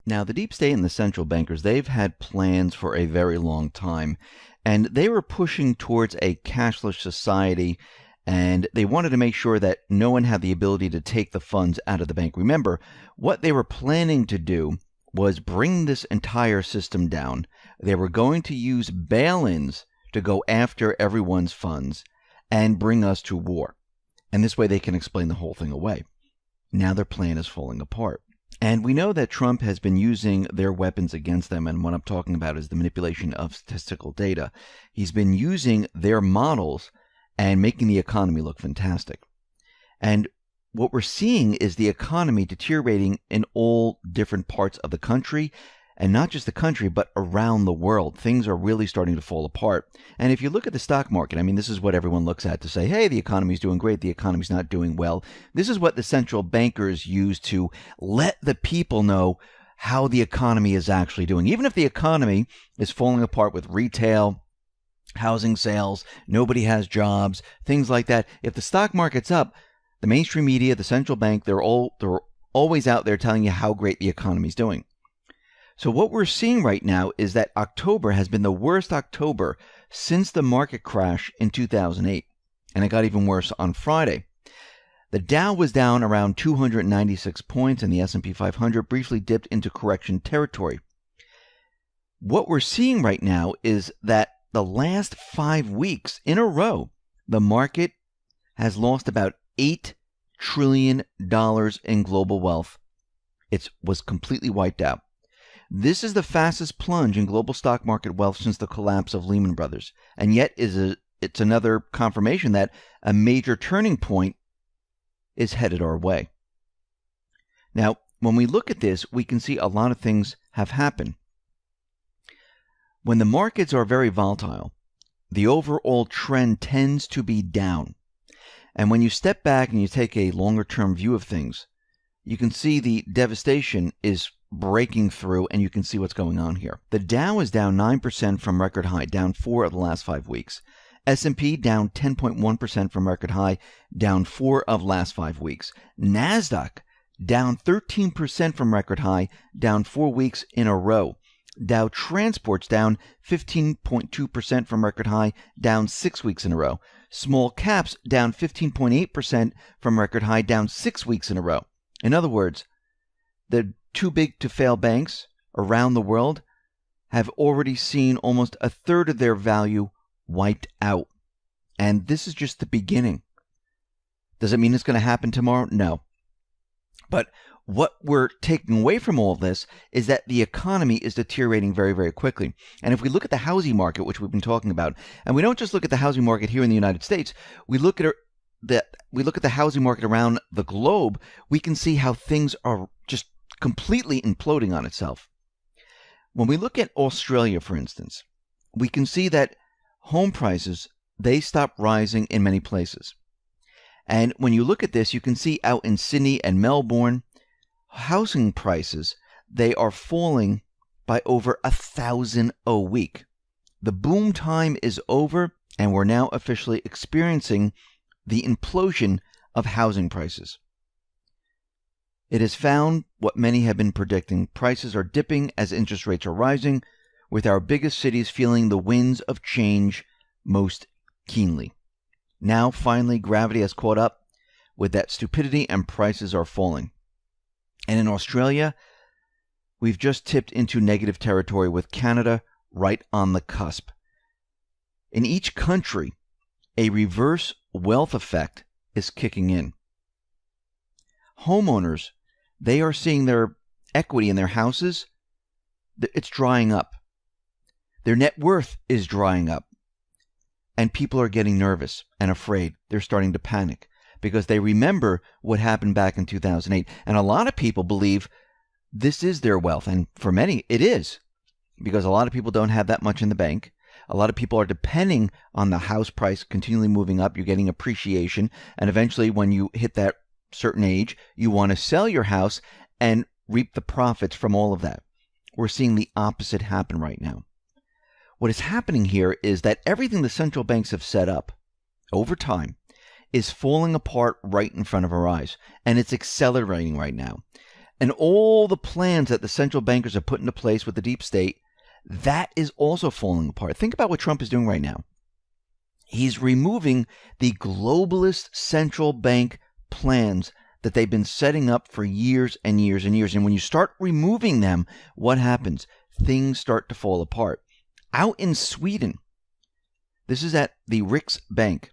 Now, the deep state and the central bankers, they've had plans for a very long time, and they were pushing towards a cashless society, and they wanted to make sure that no one had the ability to take the funds out of the bank. Remember, what they were planning to do was bring this entire system down. They were going to use bail-ins to go after everyone's funds and bring us to war. And this way they can explain the whole thing away. Now their plan is falling apart. And we know that Trump has been using their weapons against them, and what I'm talking about is the manipulation of statistical data. He's been using their models and making the economy look fantastic. And what we're seeing is the economy deteriorating in all different parts of the country, and not just the country, but around the world. Things are really starting to fall apart. And if you look at the stock market, I mean, this is what everyone looks at to say, hey, the economy's doing great, the economy's not doing well. This is what the central bankers use to let the people know how the economy is actually doing. Even if the economy is falling apart with retail, housing sales, nobody has jobs, things like that. If the stock market's up, the mainstream media, the central bank, they're always out there telling you how great the economy's doing. So what we're seeing right now is that October has been the worst October since the market crash in 2008. And it got even worse on Friday. The Dow was down around 296 points, and the S&P 500 briefly dipped into correction territory. What we're seeing right now is that the last 5 weeks in a row, the market has lost about $8 trillion in global wealth. It was completely wiped out. This is the fastest plunge in global stock market wealth since the collapse of Lehman Brothers. And yet it's another confirmation that a major turning point is headed our way. Now, when we look at this, we can see a lot of things have happened. When the markets are very volatile, the overall trend tends to be down. And when you step back and you take a longer term view of things, you can see the devastation is breaking through, and you can see what's going on here. The Dow is down 9% from record high, down 4 of the last 5 weeks. S&P down 10.1% from record high, down 4 of last 5 weeks. NASDAQ down 13% from record high, down 4 weeks in a row. Dow Transport's down 15.2% from record high, down 6 weeks in a row. Small caps down 15.8% from record high, down 6 weeks in a row. In other words, the too big to fail banks around the world have already seen almost a third of their value wiped out. And this is just the beginning. Does it mean it's going to happen tomorrow? No. But what we're taking away from all of this is that the economy is deteriorating very, very quickly. And if we look at the housing market, which we've been talking about, and we don't just look at the housing market here in the United States, we look at the housing market around the globe, we can see how things are just completely imploding on itself. When we look at Australia, for instance, we can see that home prices, they stopped rising in many places. And when you look at this, you can see out in Sydney and Melbourne, housing prices, they are falling by over 1,000 a week. The boom time is over, and we're now officially experiencing the implosion of housing prices. It has found what many have been predicting. Prices are dipping as interest rates are rising, with our biggest cities feeling the winds of change most keenly. Now, finally, gravity has caught up with that stupidity and prices are falling. And in Australia, we've just tipped into negative territory with Canada right on the cusp. In each country, a reverse wealth effect is kicking in. Homeowners, they are seeing their equity in their houses, it's drying up. Their net worth is drying up. And people are getting nervous and afraid. They're starting to panic because they remember what happened back in 2008. And a lot of people believe this is their wealth. And for many, it is, because a lot of people don't have that much in the bank. A lot of people are depending on the house price continually moving up. You're getting appreciation. And eventually, when you hit that certain age, you want to sell your house and reap the profits from all of that. We're seeing the opposite happen right now. What is happening here is that everything the central banks have set up over time is falling apart right in front of our eyes, and it's accelerating right now. And all the plans that the central bankers have put into place with the deep state, that is also falling apart. Think about what Trump is doing right now. He's removing the globalist central bank plans that they've been setting up for years and years and years. And when you start removing them, what happens? Things start to fall apart. Out in Sweden, this is at the Riksbank,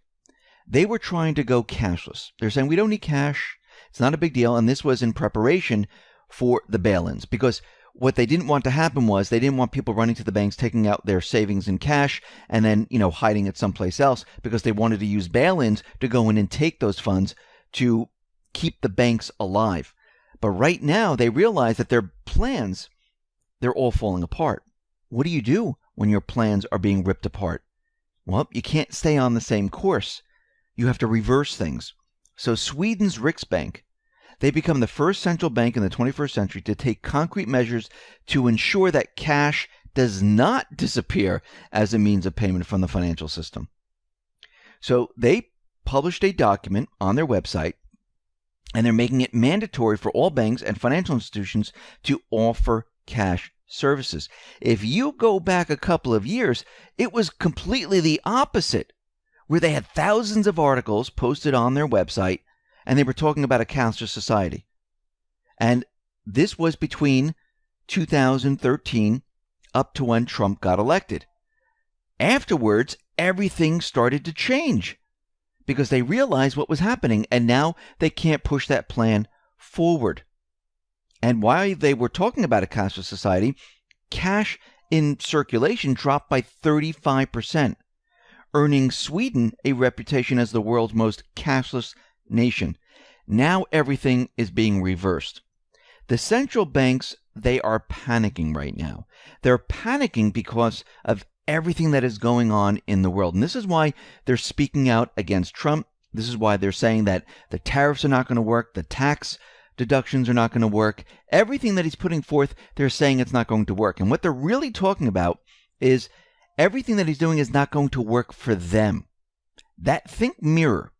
they were trying to go cashless. They're saying we don't need cash. It's not a big deal. And this was in preparation for the bail-ins, because what they didn't want to happen was they didn't want people running to the banks, taking out their savings in cash and then, hiding it someplace else, because they wanted to use bail-ins to go in and take those funds to keep the banks alive. But right now they realize that their plans, they're all falling apart. What do you do when your plans are being ripped apart? Well, you can't stay on the same course. You have to reverse things. So Sweden's Riksbank, they become the first central bank in the 21st century to take concrete measures to ensure that cash does not disappear as a means of payment from the financial system. So they published a document on their website, and they're making it mandatory for all banks and financial institutions to offer cash services. If you go back a couple of years, it was completely the opposite, where they had thousands of articles posted on their website, and they were talking about a cashless society. And this was between 2013 up to when Trump got elected. Afterwards, everything started to change because they realized what was happening, and now they can't push that plan forward. And while they were talking about a cashless society, cash in circulation dropped by 35%, earning Sweden a reputation as the world's most cashless nation. Now everything is being reversed. The central banks, they are panicking right now. They're panicking because of everything that is going on in the world. And this is why they're speaking out against Trump. This is why they're saying that the tariffs are not going to work, the tax deductions are not going to work. Everything that he's putting forth, they're saying it's not going to work. And what they're really talking about is everything that he's doing is not going to work for them. Think mirror.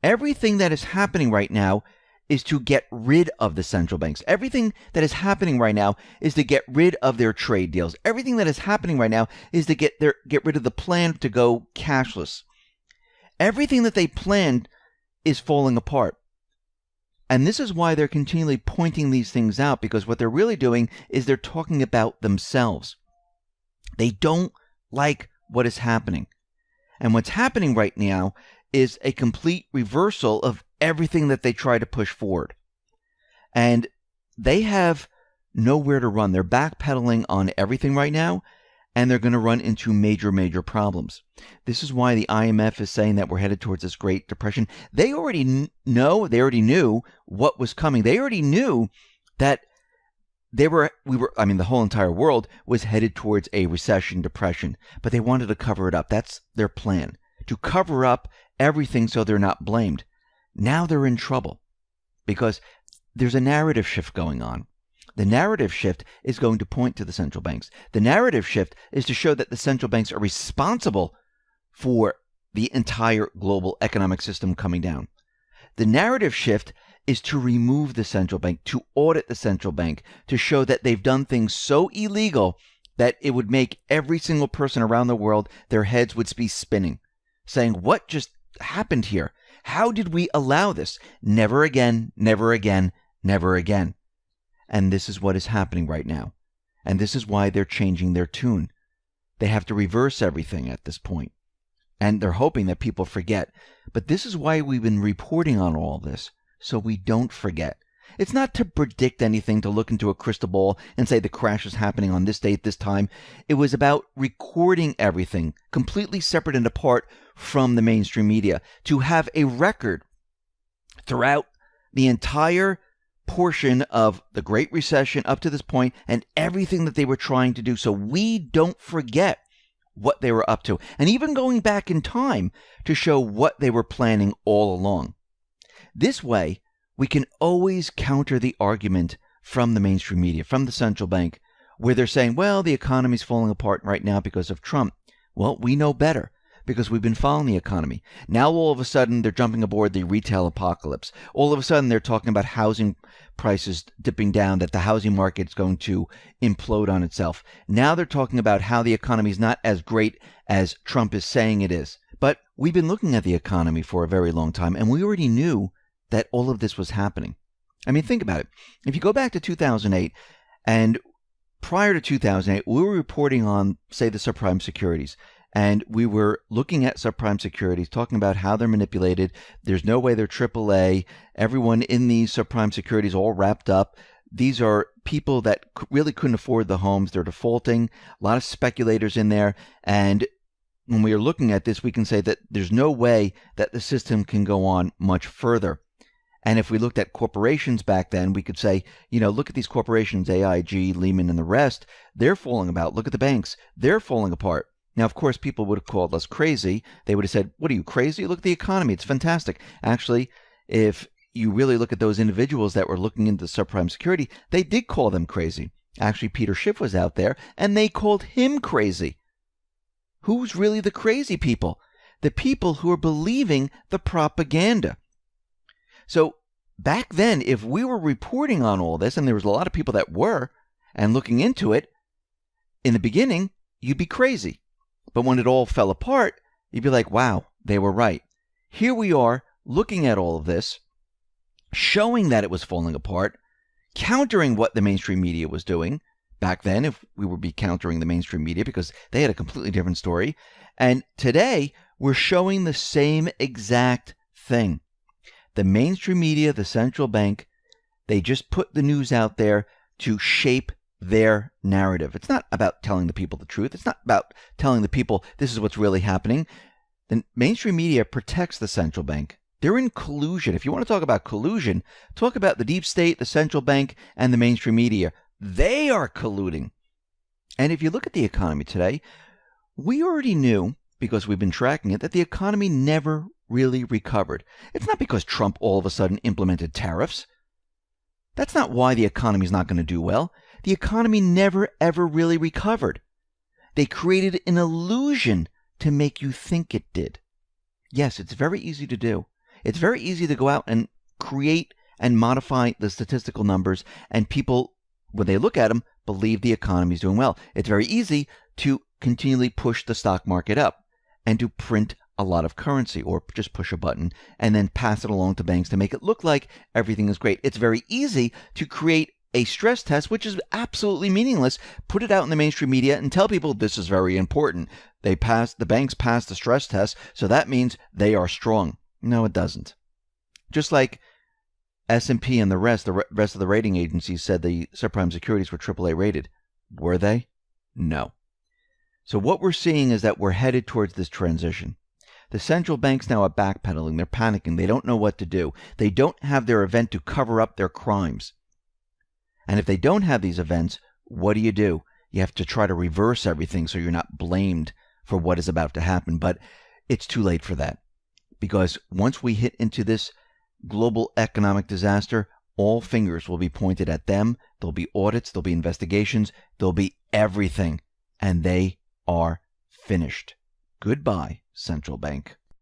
Everything that is happening right now is to get rid of the central banks. Everything that is happening right now is to get rid of their trade deals. Everything that is happening right now is to get rid of the plan to go cashless. Everything that they planned is falling apart. And this is why they're continually pointing these things out, because what they're really doing is they're talking about themselves. They don't like what is happening. And what's happening right now is a complete reversal of everything that they try to push forward. And they have nowhere to run. They're backpedaling on everything right now, and they're going to run into major, major problems. This is why the IMF is saying that we're headed towards this Great Depression. They already knew what was coming. They already knew that the whole entire world was headed towards a recession, depression, but they wanted to cover it up. That's their plan, to cover up everything so they're not blamed. Now they're in trouble because there's a narrative shift going on. The narrative shift is going to point to the central banks. The narrative shift is to show that the central banks are responsible for the entire global economic system coming down. The narrative shift is to remove the central bank, to audit the central bank, to show that they've done things so illegal that it would make every single person around the world, their heads would be spinning, saying, what just happened here? How did we allow this? Never again, never again, never again. And this is what is happening right now. And this is why they're changing their tune. They have to reverse everything at this point. And they're hoping that people forget. But this is why we've been reporting on all this, so we don't forget. It's not to predict anything, to look into a crystal ball and say the crash is happening on this date, this time. It was about recording everything completely separate and apart from the mainstream media, to have a record throughout the entire portion of the Great Recession up to this point and everything that they were trying to do, so we don't forget what they were up to, and even going back in time to show what they were planning all along. This way, we can always counter the argument from the mainstream media, from the central bank, where they're saying, well, the economy's falling apart right now because of Trump. Well, we know better, because we've been following the economy. Now all of a sudden they're jumping aboard the retail apocalypse. All of a sudden they're talking about housing prices dipping down, that the housing market's going to implode on itself. Now they're talking about how the economy is not as great as Trump is saying it is. But we've been looking at the economy for a very long time, and we already knew that all of this was happening. I mean, think about it. If you go back to 2008, and prior to 2008, we were reporting on, say, the subprime securities. And we were looking at subprime securities, talking about how they're manipulated. There's no way they're AAA. Everyone in these subprime securities all wrapped up. These are people that really couldn't afford the homes. They're defaulting. A lot of speculators in there. And when we are looking at this, we can say that there's no way that the system can go on much further. And if we looked at corporations back then, we could say, look at these corporations, AIG, Lehman, and the rest. They're falling about. Look at the banks. They're falling apart. Now, of course, people would have called us crazy. They would have said, what are you, crazy? Look at the economy. It's fantastic. Actually, if you really look at those individuals that were looking into subprime security, they did call them crazy. Actually, Peter Schiff was out there, and they called him crazy. Who's really the crazy people? The people who are believing the propaganda. So back then, if we were reporting on all this, and there was a lot of people that were, and looking into it, in the beginning, you'd be crazy. But when it all fell apart, you'd be like, wow, they were right. Here we are looking at all of this, showing that it was falling apart, countering what the mainstream media was doing. Back then, if we would be countering the mainstream media because they had a completely different story. And today, we're showing the same exact thing. The mainstream media, the central bank, they just put the news out there to shape their narrative. It's not about telling the people the truth. It's not about telling the people this is what's really happening. The mainstream media protects the central bank. They're in collusion. If you want to talk about collusion, talk about the deep state, the central bank, and the mainstream media. They are colluding. And if you look at the economy today, we already knew, because we've been tracking it, that the economy never really recovered. It's not because Trump all of a sudden implemented tariffs. That's not why the economy is not going to do well. The economy never, ever really recovered. They created an illusion to make you think it did. Yes, it's very easy to do. It's very easy to go out and create and modify the statistical numbers, and people, when they look at them, believe the economy is doing well. It's very easy to continually push the stock market up and to print a lot of currency, or just push a button and then pass it along to banks to make it look like everything is great. It's very easy to create a stress test, which is absolutely meaningless. Put it out in the mainstream media and tell people this is very important. The banks passed the stress test, so that means they are strong. No, it doesn't. Just like S&P and the rest of the rating agencies said the subprime securities were AAA rated. Were they? No. So what we're seeing is that we're headed towards this transition. The central banks now are backpedaling. They're panicking. They don't know what to do. They don't have their event to cover up their crimes. And if they don't have these events, what do? You have to try to reverse everything so you're not blamed for what is about to happen. But it's too late for that. Because once we hit into this global economic disaster, all fingers will be pointed at them. There'll be audits. There'll be investigations. There'll be everything. And they are finished. Goodbye, central bank.